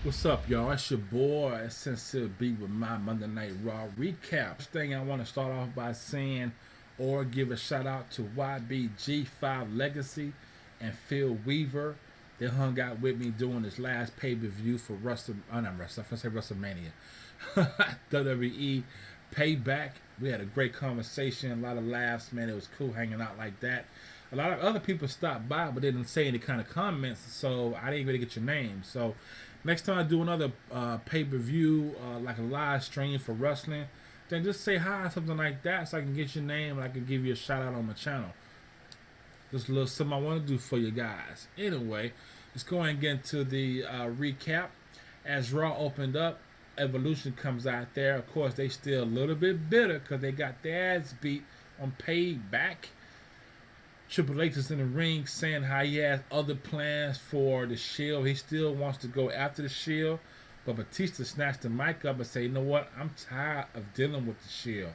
What's up, y'all? It's your boy, Sincere B with my Monday Night Raw recap. First thing I want to start off by saying or give a shout out to YBG5 Legacy and Phil Weaver. They hung out with me doing this last pay-per-view for not Wrestle, I say WrestleMania. WWE Payback. We had a great conversation, a lot of laughs, man. It was cool hanging out like that. A lot of other people stopped by, but they didn't say any kind of comments, so I didn't really get your name. So next time I do another pay-per-view, like a live stream for wrestling, then just say hi, something like that, so I can get your name and I can give you a shout out on my channel. Just a little something I want to do for you guys. Anyway, let's go and get into the recap. As Raw opened up, Evolution comes out there. Of course, they still a little bit bitter because they got their ass beat on Payback. Triple H is in the ring saying how he has other plans for the Shield. He still wants to go after the Shield. But Batista snatched the mic up and said, you know what? I'm tired of dealing with the Shield.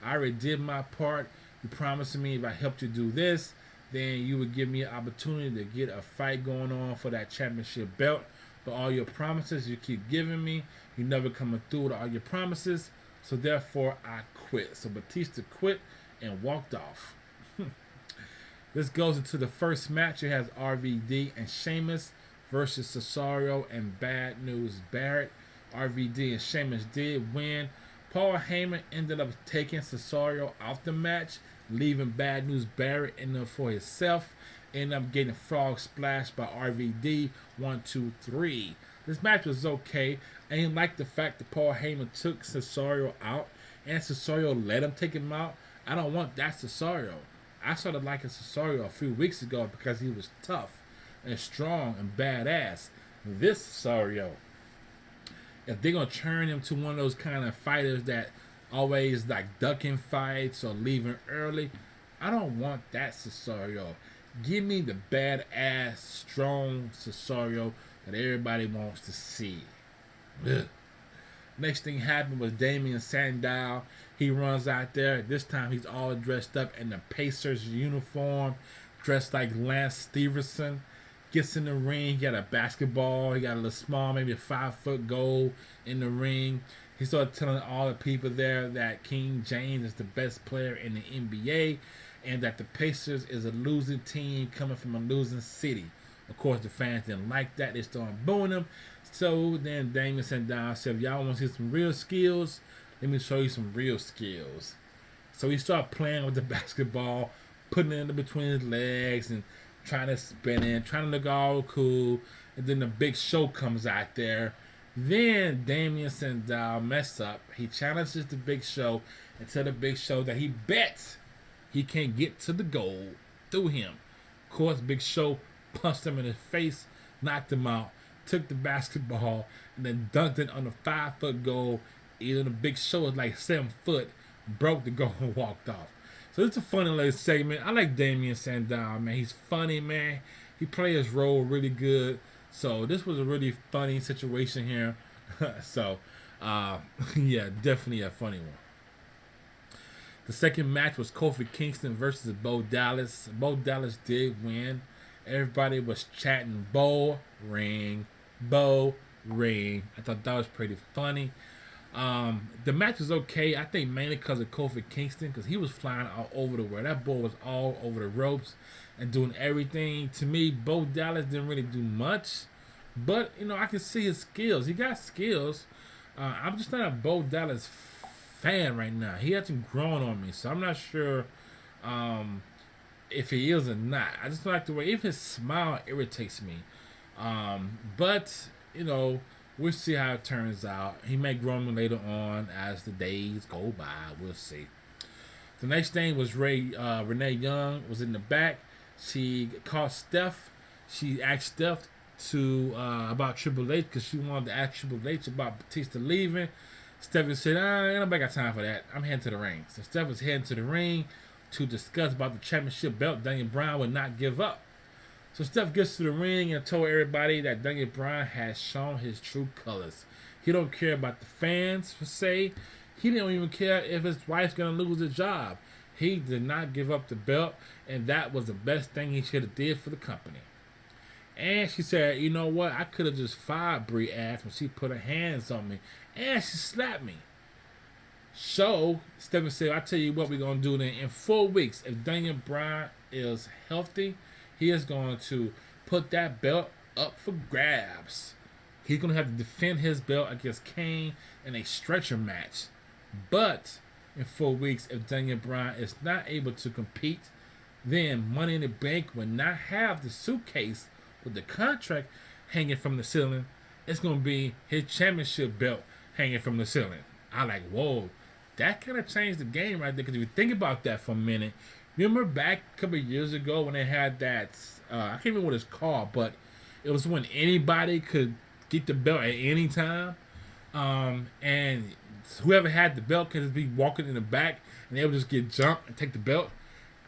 I already did my part. You promised me if I helped you do this, then you would give me an opportunity to get a fight going on for that championship belt. But all your promises you keep giving me, you never coming through with all your promises. So therefore, I quit. So Batista quit and walked off. This goes into the first match. It has RVD and Sheamus versus Cesaro and Bad News Barrett. RVD and Sheamus did win. Paul Heyman ended up taking Cesaro off the match, leaving Bad News Barrett in there for himself. Ended up getting frog splash by RVD. 1, 2, 3. This match was okay. I didn't like the fact that Paul Heyman took Cesaro out and Cesaro let him take him out. I don't want that Cesaro. I started liking Cesaro a few weeks ago because he was tough and strong and badass. This Cesaro, if they're going to turn him to one of those kind of fighters that always like ducking fights or leaving early, I don't want that Cesaro. Give me the badass, strong Cesaro that everybody wants to see. Ugh. Next thing happened was Damien Sandow. He runs out there. This time he's all dressed up in the Pacers uniform, dressed like Lance Stevenson. Gets in the ring. He got a basketball. He got a little small, maybe a 5-foot goal in the ring. He started telling all the people there that King James is the best player in the NBA and that the Pacers is a losing team coming from a losing city. Of course, the fans didn't like that. They started booing him. So then Damien Sandow said, if y'all want to see some real skills, let me show you some real skills. So he started playing with the basketball, putting it in between his legs and trying to spin it, trying to look all cool. And then the Big Show comes out there. Then Damien Sandow messed up. He challenges the Big Show and tell the Big Show that he bets he can't get to the goal through him. Of course, Big Show punched him in his face, knocked him out, took the basketball, and then dunked it on the 5-foot goal. Even the Big Show was like 7 foot, broke the goal and walked off. So it's a funny little segment. I like Damien Sandow, man. He's funny, man. He played his role really good. So this was a really funny situation here. So, yeah, definitely a funny one. The second match was Kofi Kingston versus Bo Dallas. Bo Dallas did win. Everybody was chatting Bo Ring. I thought that was pretty funny. The match was okay. I think mainly because of Kofi Kingston, because he was flying all over the world. That boy was all over the ropes and doing everything. To me, Bo Dallas didn't really do much, but you know I can see his skills. He got skills. I'm just not a Bo Dallas fan right now. He hasn't grown on me, so I'm not sure if he is or not. I just like the way even his smile irritates me. But you know, we'll see how it turns out. He may grow on me later on as the days go by. We'll see. The next thing was Renee Young was in the back. She called Steph. She asked Steph to about Triple H because she wanted to ask Triple H about Batista leaving. Steph said, ain't nobody got time for that. I'm heading to the ring. So Steph was heading to the ring to discuss about the championship belt Daniel Bryan would not give up. So Steph gets to the ring and told everybody that Daniel Bryan has shown his true colors. He don't care about the fans, per se. He didn't even care if his wife's going to lose the job. He did not give up the belt, and that was the best thing he should have did for the company. And she said, you know what? I could have just fired Brie ass when she put her hands on me. And she slapped me. So, Stephanie said, I tell you what we're going to do then. In 4 weeks, if Daniel Bryan is healthy, he is going to put that belt up for grabs. He's going to have to defend his belt against Kane in a stretcher match. But in 4 weeks, if Daniel Bryan is not able to compete, then Money in the Bank will not have the suitcase with the contract hanging from the ceiling. It's going to be his championship belt hanging from the ceiling. I like, whoa, that kind of changed the game right there. Because if you think about that for a minute, remember back a couple of years ago when they had that, I can't remember what it's called, but it was when anybody could get the belt at any time. And whoever had the belt could just be walking in the back and they would just get jumped and take the belt.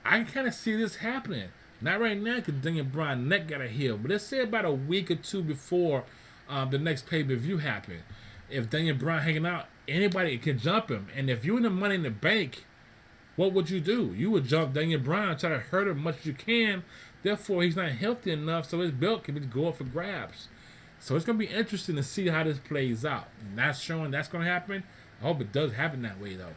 I can kind of see this happening. Not right now because Daniel Bryan's neck got a heal, but let's say about a week or two before the next pay-per-view happened. If Daniel Bryan hanging out, anybody can jump him. And if you're in the Money in the Bank, what would you do? You would jump Daniel Bryan, try to hurt him as much as you can. Therefore, he's not healthy enough, so his belt can go up for grabs. So it's going to be interesting to see how this plays out. Not showing that's going to happen. I hope it does happen that way, though.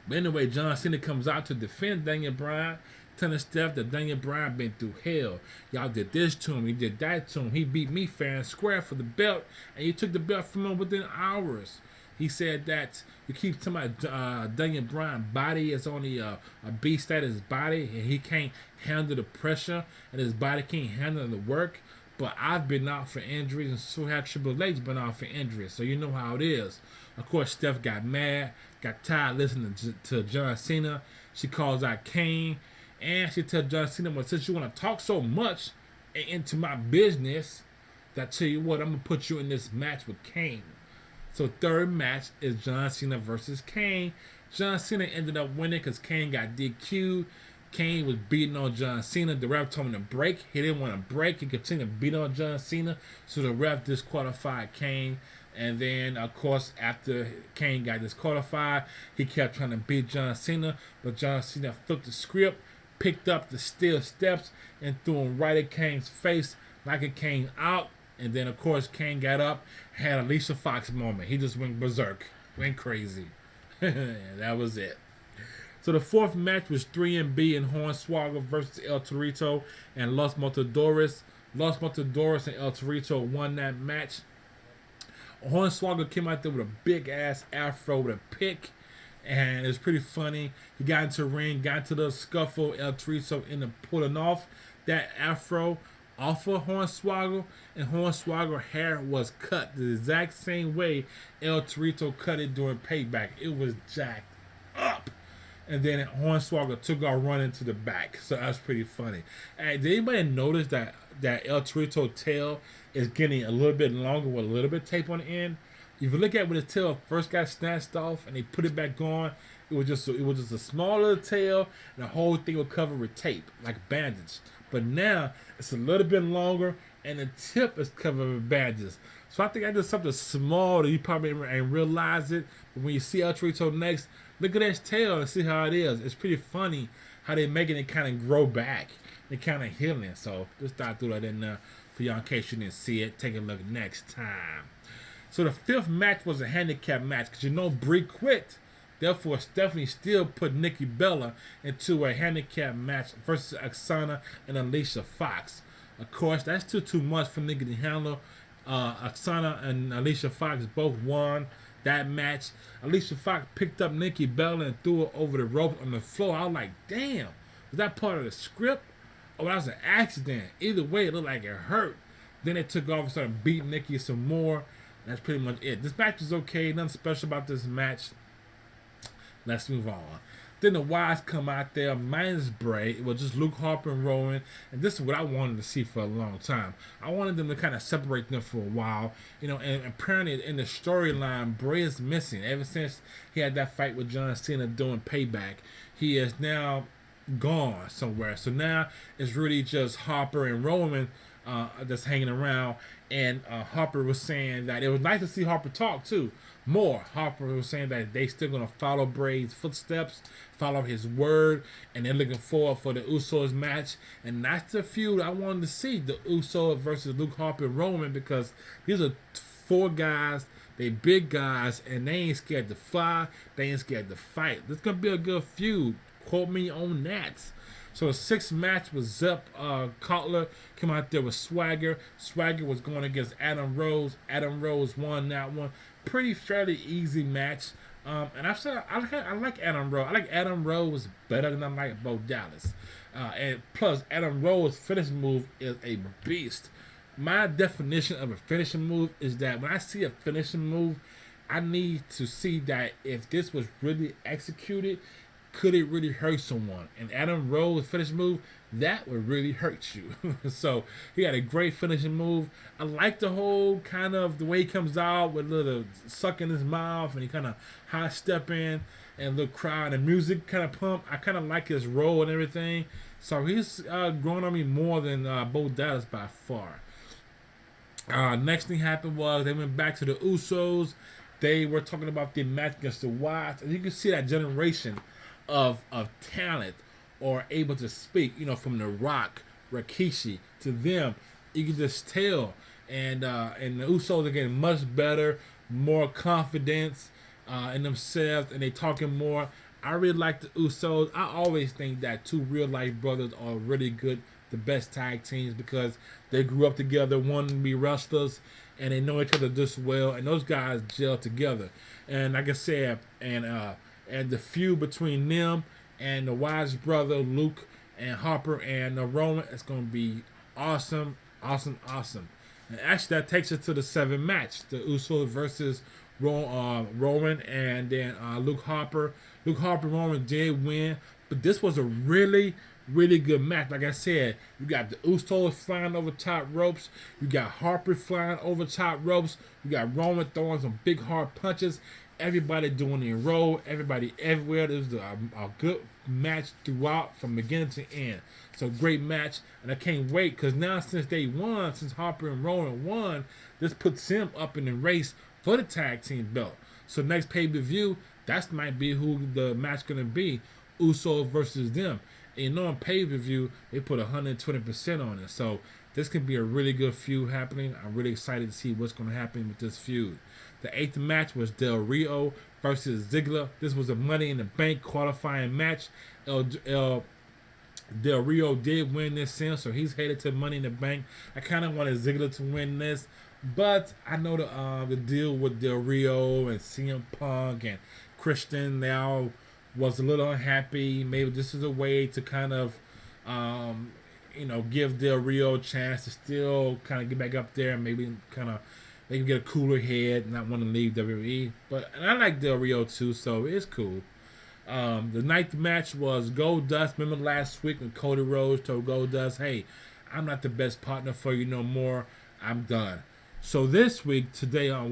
But anyway, John Cena comes out to defend Daniel Bryan, telling Steph that Daniel Bryan been through hell. Y'all did this to him. He did that to him. He beat me fair and square for the belt, and you took the belt from him within hours. He said that you keep talking about Daniel Bryan's body is only a beast at his body, and he can't handle the pressure, and his body can't handle the work. But I've been out for injuries, and so have Triple H been out for injuries, so you know how it is. Of course, Steph got mad, got tired listening to John Cena. She calls out Kane, and she tells John Cena, well, since you want to talk so much into my business, that tell you what, I'm going to put you in this match with Kane. So third match is John Cena versus Kane. John Cena ended up winning because Kane got DQ'd. Kane was beating on John Cena. The ref told him to break. He didn't want to break. He continued to beat on John Cena. So the ref disqualified Kane. And then, of course, after Kane got disqualified, he kept trying to beat John Cena. But John Cena flipped the script, picked up the steel steps, and threw him right at Kane's face, knocking Kane out. And then, of course, Kane got up, had a Alicia Fox moment. He just went berserk, went crazy. That was it. So the fourth match was 3MB and Hornswoggle versus El Torito and Los Matadores. Los Matadores and El Torito won that match. Hornswoggle came out there with a big-ass afro with a pick, and it was pretty funny. He got into the ring, got into the scuffle. El Torito ended up pulling off that afro off of Hornswoggle, and Hornswoggle hair was cut the exact same way El Torito cut it during Payback. It was jacked up. And then Hornswoggle took off running to the back. So that's pretty funny. And did anybody notice that El Torito tail is getting a little bit longer with a little bit of tape on the end? If you look at when his tail first got snatched off and they put it back on, it was just a small little tail, and the whole thing was covered with tape, like bandage. But now it's a little bit longer, and the tip is covered with bandages. So I think I did something small that you probably ain't realize it. But when you see El Torito next, look at his tail and see how it is. It's pretty funny how they're making it kind of grow back. They're kind of healing. So just thought I'd throw that in there for y'all in case you didn't see it. Take a look next time. So the fifth match was a handicap match because you know Brie quit. Therefore, Stephanie still put Nikki Bella into a handicap match versus Oksana and Alicia Fox. Of course, that's too much for Nikki to handle. Oksana and Alicia Fox both won that match. Alicia Fox picked up Nikki Bella and threw her over the rope on the floor. I was like, damn, was that part of the script? Or that was an accident? Either way, it looked like it hurt. Then they took off and started beating Nikki some more. That's pretty much it. This match is okay. Nothing special about this match. Let's move on. Then the Wives come out there, minus Bray. It was just Luke Harper and Rowan. And this is what I wanted to see for a long time. I wanted them to kind of separate them for a while. You know, and apparently in the storyline, Bray is missing. Ever since he had that fight with John Cena doing Payback, he is now gone somewhere. So now it's really just Harper and Rowan that's hanging around. And Harper was saying that it was nice to see Harper talk too. More, Harper was saying that they still gonna follow Bray's footsteps, follow his word, and they're looking forward for the Usos match. And that's the feud I wanted to see: the Usos versus Luke Harper and Roman, because these are four guys. They big guys, and they ain't scared to fly. They ain't scared to fight. This gonna be a good feud. Quote me on that. So the sixth match was Zep Cutler came out there with Swagger. Swagger was going against Adam Rose. Adam Rose won that one. Pretty fairly easy match. And I've said I like Adam Rose. I like Adam Rose better than I like Bo Dallas. And plus, Adam Rose's finishing move is a beast. My definition of a finishing move is that when I see a finishing move, I need to see that if this was really executed, could it really hurt someone? And Adam Rose's finishing move, that would really hurt you. So he had a great finishing move. I like the whole kind of the way he comes out with a little suck in his mouth and he kind of high step in and a little crowd and music kind of pump. I kind of like his role and everything. So he's growing on me more than Bo Dallas by far. Next thing happened was they went back to the Usos. They were talking about the match against the Watts. And you can see that generation of talent or able to speak, from The Rock, Rikishi to them. You can just tell. And the Usos are getting much better, more confidence in themselves, and they talking more. I really like the Usos. I always think that two real life brothers are really good, the best tag teams, because they grew up together, wanting to be wrestlers, and they know each other just well, and those guys gel together. And like I said, and the feud between them and the Wise brother Luke and Harper and Roman is going to be awesome. And actually, that takes us to the seventh match: the Usos versus Roman and then Luke Harper. Luke Harper and Roman did win, but this was a really good match. Like I said, you got the Usos flying over top ropes. You got Harper flying over top ropes. You got Roman throwing some big hard punches. Everybody doing their role. Everybody everywhere. This was a good match throughout from beginning to end. So great match, and I can't wait because now since Harper and Roman won, this puts him up in the race for the tag team belt. So next pay-per-view, that might be who the match going to be, Usos versus them. And on pay-per-view, they put 120% on it. So this could be a really good feud happening. I'm really excited to see what's going to happen with this feud. The eighth match was Del Rio versus Ziggler. This was a Money in the Bank qualifying match. Del Rio did win this sin, so he's headed to Money in the Bank. I kind of wanted Ziggler to win this, but I know the deal with Del Rio and CM Punk and Christian, they all was a little unhappy. Maybe this is a way to kind of, give Del Rio a chance to still kind of get back up there and maybe kind of they can get a cooler head and not want to leave WWE. And I like Del Rio too, so it's cool. The ninth match was Goldust. Remember last week when Cody Rhodes told Goldust, hey, I'm not the best partner for you no more. I'm done. So this week, today on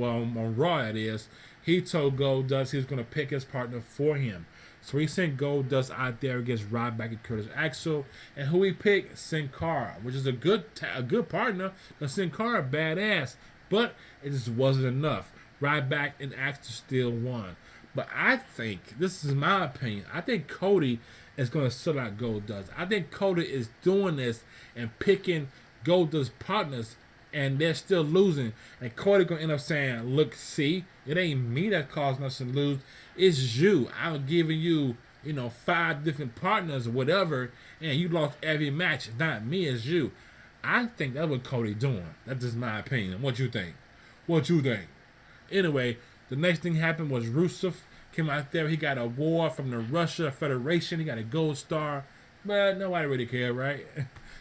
Raw it is, he told Goldust he was going to pick his partner for him. So he sent Goldust out there against Ryback and Curtis Axel. And who he picked? Sin Cara, which is a good partner. But Sin Cara, badass. But it just wasn't enough. Ryback and Axel still won. But I think, this is my opinion, I think Cody is going to sell out Goldust. I think Cody is doing this and picking Goldust partners, and they're still losing. And Cody going to end up saying, look, see, it ain't me that caused us to lose. It's you. I'm giving you, 5 different partners or whatever, and you lost every match. It's not me, it's you. I think that's what Cody doing. That's just my opinion. What you think? Anyway, the next thing happened was Rusev came out there. He got a award from the Russia Federation. He got a gold star. But nobody really cared, right?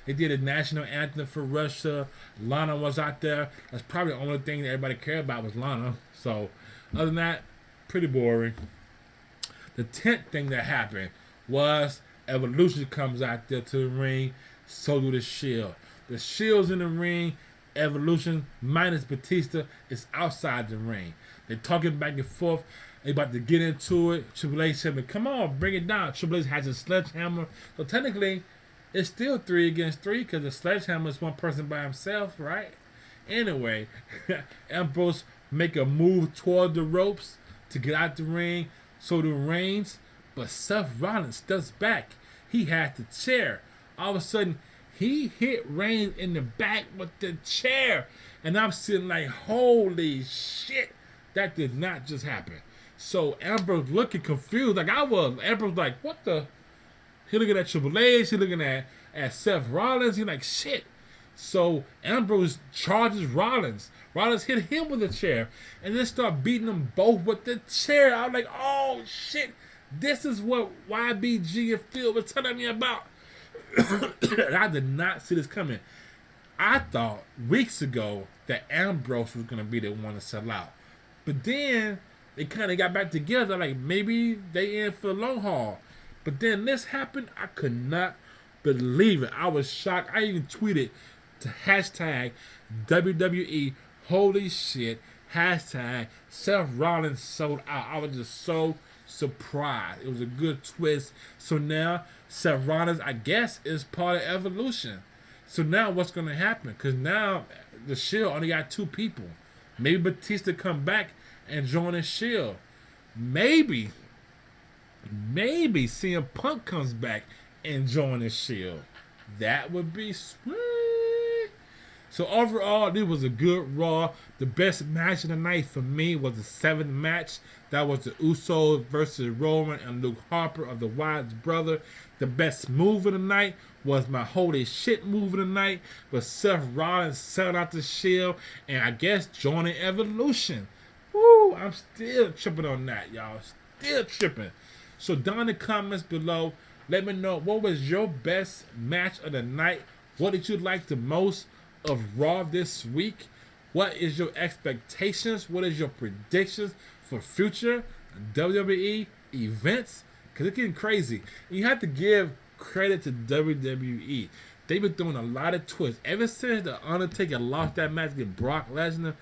They did a national anthem for Russia. Lana was out there. That's probably the only thing that everybody cared about was Lana. So, other than that, pretty boring. The 10th thing that happened was Evolution comes out there to the ring. So do the Shield. The Shield's in the ring. Evolution minus Batista is outside the ring. They're talking back and forth. They about to get into it. Triple H said, come on, bring it down. Triple H has a sledgehammer. So technically, It's still 3 against 3 because the sledgehammer is one person by himself, right? Anyway, Ambrose make a move toward the ropes to get out the ring, so the reigns, but Seth Rollins steps back. He had the chair. All of a sudden, he hit Reigns in the back with the chair. And I'm sitting like, holy shit, that did not just happen. So Ambrose looking confused like I was. Ambrose like, what the? He looking at Triple H, he looking at Seth Rollins. He like, shit. So Ambrose charges Rollins. Rollins hit him with a chair and then start beating them both with the chair. I was like, oh shit, this is what YBG and Phil were telling me about. I did not see this coming. I thought weeks ago that Ambrose was going to be the one to sell out. But then they kind of got back together, like maybe they in for the long haul. But then this happened. I could not believe it. I was shocked. I even tweeted to hashtag WWE holy shit, hashtag Seth Rollins sold out. I was just so surprised. It was a good twist. So now Seth Rollins, I guess, is part of Evolution. So now what's going to happen? Because now the Shield only got 2 people. Maybe Batista come back and join the Shield. Maybe CM Punk comes back and join the Shield. That would be sweet. So overall, this was a good Raw. The best match of the night for me was the 7th match. That was the Usos versus Roman and Luke Harper of the Wyatt's brother. The best move of the night was my holy shit move of the night. Was Seth Rollins selling out the Shield and I guess joining Evolution. Woo! I'm still tripping on that, y'all. Still tripping. So down in the comments below, let me know what was your best match of the night. What did you like the most of Raw this week? What is your expectations? What is your predictions for future WWE events? Because it's getting crazy. You have to give credit to WWE. They've been doing a lot of twists. Ever since The Undertaker lost that match against Brock Lesnar,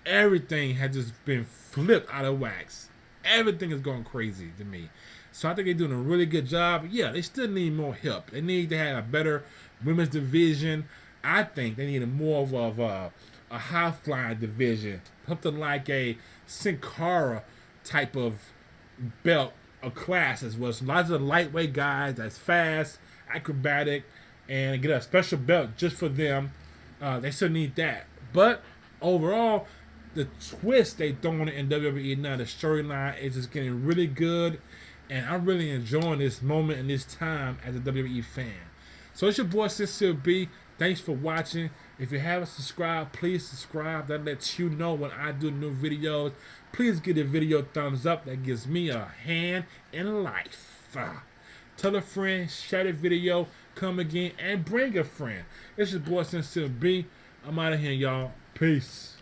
everything has just been flipped out of wax. Everything is going crazy to me. So I think they're doing a really good job. Yeah, they still need more help. They need to have a better women's division. I think they need more of a high-flying division. Something like a Sin Cara type of belt or class as well. So lots of lightweight guys that's fast, acrobatic, and get a special belt just for them. They still need that. But overall, the twist they throwing in WWE now, the storyline is just getting really good. And I'm really enjoying this moment and this time as a WWE fan. So it's your boy Sincere B. Thanks for watching. If you haven't subscribed, please subscribe. That lets you know when I do new videos. Please give the video a thumbs up. That gives me a hand in life. Tell a friend, share the video, come again, and bring a friend. It's your boy Sincere B. I'm out of here, y'all. Peace.